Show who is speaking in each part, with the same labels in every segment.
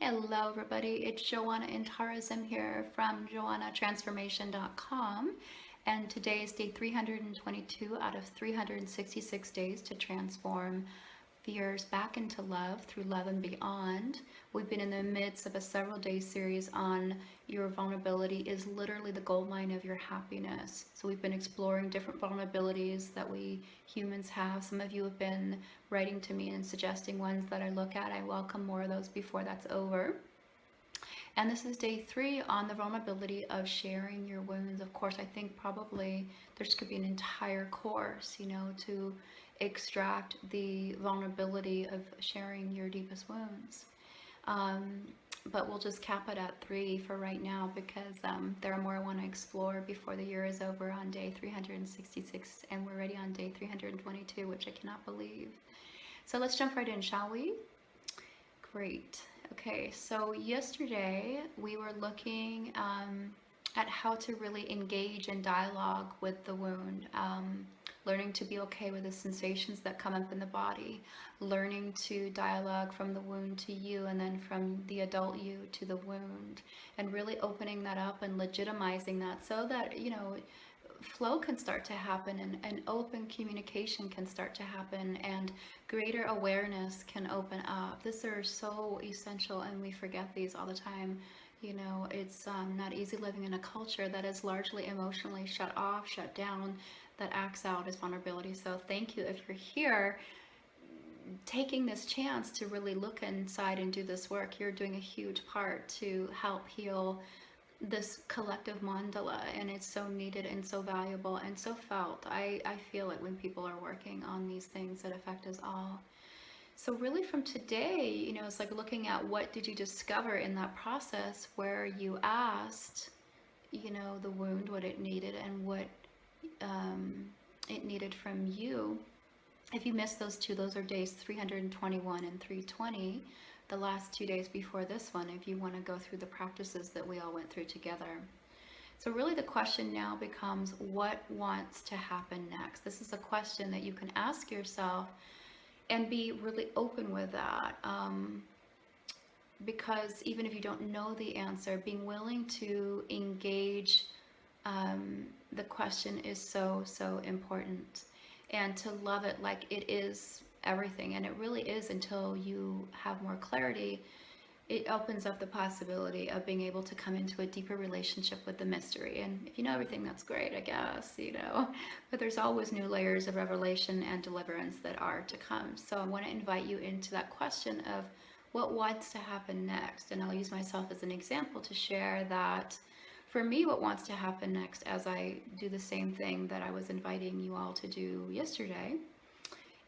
Speaker 1: Hello, everybody. It's Joanna in Tarazim here from joannatransformation.com. And today is day 322 out of 366 days to transform fears back into love through love and beyond. We've been in the midst of a several day series on your vulnerability is literally the gold mine of your happiness. So we've been exploring different vulnerabilities that we humans have. Some of you have been writing to me and suggesting ones that I look at. I welcome more of those before that's over. And this is day 3 on the vulnerability of sharing your wounds. Of course, I think probably there could be an entire course, to extract the vulnerability of sharing your deepest wounds. But we'll just cap it at 3 for right now because there are more I want to explore before the year is over on day 366, and we're already on day 322, which I cannot believe. So let's jump right in, shall we? Great. Okay, so yesterday we were looking at how to really engage in dialogue with the wound, learning to be okay with the sensations that come up in the body, learning to dialogue from the wound to you and then from the adult you to the wound, and really opening that up and legitimizing that so that, flow can start to happen and open communication can start to happen and greater awareness can open up. These are so essential and we forget these all the time. It's not easy living in a culture that is largely emotionally shut off, shut down, that acts out as vulnerability. So thank you if you're here taking this chance to really look inside and do this work. You're doing a huge part to help heal this collective mandala, and it's so needed and so valuable and so felt. I feel it when people are working on these things that affect us all. So really from today, it's like looking at what did you discover in that process where you asked, the wound what it needed and what it needed from you. If you missed those two, those are days 321 and 320. The last 2 days before this one, if you want to go through the practices that we all went through together. So really the question now becomes, what wants to happen next? This is a question that you can ask yourself and be really open with that. Because even if you don't know the answer, being willing to engage the question is so, so important. And to love it like it is everything, and it really is until you have more clarity. It opens up the possibility of being able to come into a deeper relationship with the mystery. And if you know everything, that's great, I guess, but there's always new layers of revelation and deliverance that are to come. So I want to invite you into that question of what wants to happen next. And I'll use myself as an example to share that for me, what wants to happen next, as I do the same thing that I was inviting you all to do yesterday,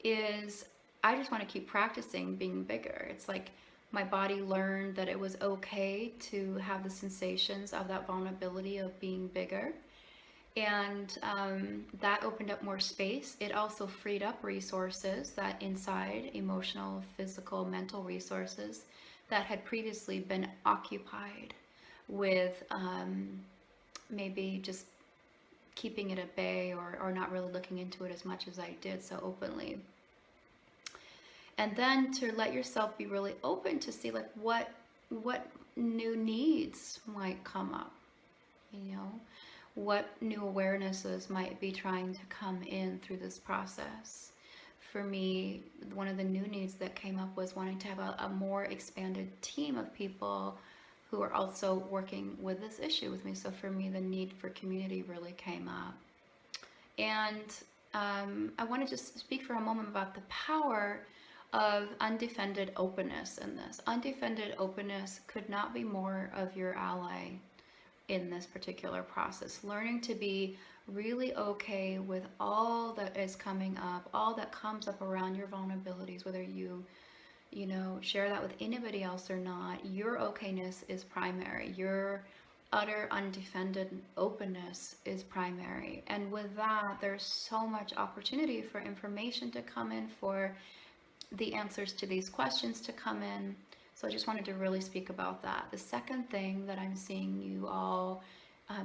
Speaker 1: is I just want to keep practicing being bigger. It's like my body learned that it was okay to have the sensations of that vulnerability of being bigger. And that opened up more space. It also freed up resources that inside, emotional, physical, mental resources that had previously been occupied with maybe just keeping it at bay or not really looking into it as much as I did so openly. And then to let yourself be really open to see like what new needs might come up, what new awarenesses might be trying to come in through this process. For me, one of the new needs that came up was wanting to have a more expanded team of people who are also working with this issue with me. So for me, the need for community really came up. And I want to just speak for a moment about the power of undefended openness in this. Undefended openness could not be more of your ally in this particular process. Learning to be really okay with all that is coming up, all that comes up around your vulnerabilities, whether you share that with anybody else or not. Your okayness is primary. Your utter undefended openness is primary. And with that, there's so much opportunity for information to come in, for the answers to these questions to come in. So I just wanted to really speak about that. The second thing that I'm seeing you all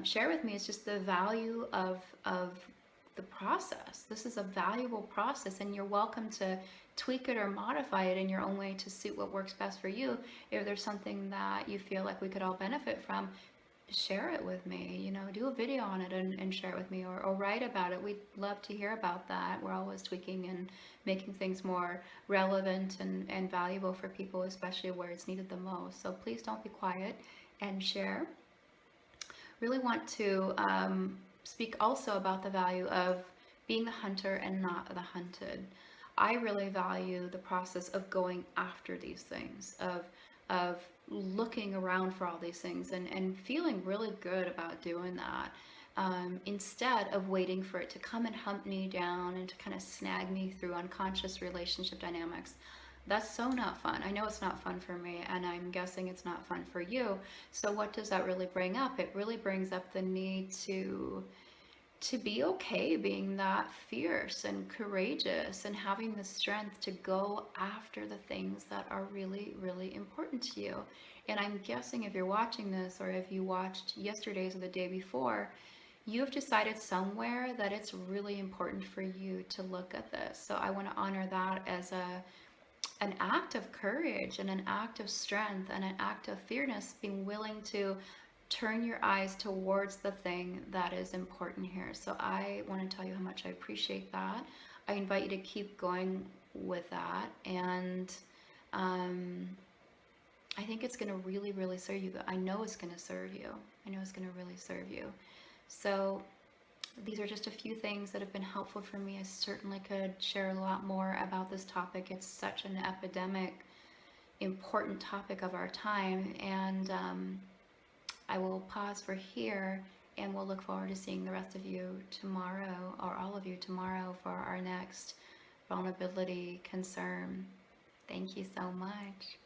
Speaker 1: share with me is just the value of the process. This is a valuable process, and you're welcome to tweak it or modify it in your own way to suit what works best for you. If there's something that you feel like we could all benefit from, share it with me, do a video on it and share it with me, or write about it. We'd love to hear about that. We're always tweaking and making things more relevant and valuable for people, especially where it's needed the most. So please don't be quiet and share. Really want to speak also about the value of being the hunter and not the hunted. I really value the process of going after these things, of looking around for all these things and feeling really good about doing that, instead of waiting for it to come and hunt me down and to kind of snag me through unconscious relationship dynamics. That's so not fun. I know it's not fun for me, and I'm guessing it's not fun for you. So what does that really bring up? It really brings up the need to be okay being that fierce and courageous and having the strength to go after the things that are really, really important to you. And I'm guessing if you're watching this, or if you watched yesterday's or the day before, you've decided somewhere that it's really important for you to look at this. So I want to honor that as an act of courage and an act of strength and an act of fierceness, being willing to turn your eyes towards the thing that is important here. So I want to tell you how much I appreciate that. I invite you to keep going with that, and I think it's going to really, really serve you. I know it's going to serve you. I know it's going to really serve you. So these are just a few things that have been helpful for me. I certainly could share a lot more about this topic. It's such an epidemic, important topic of our time, and I will pause for here, and we'll look forward to seeing the rest of you tomorrow, or all of you tomorrow, for our next vulnerability concern. Thank you so much.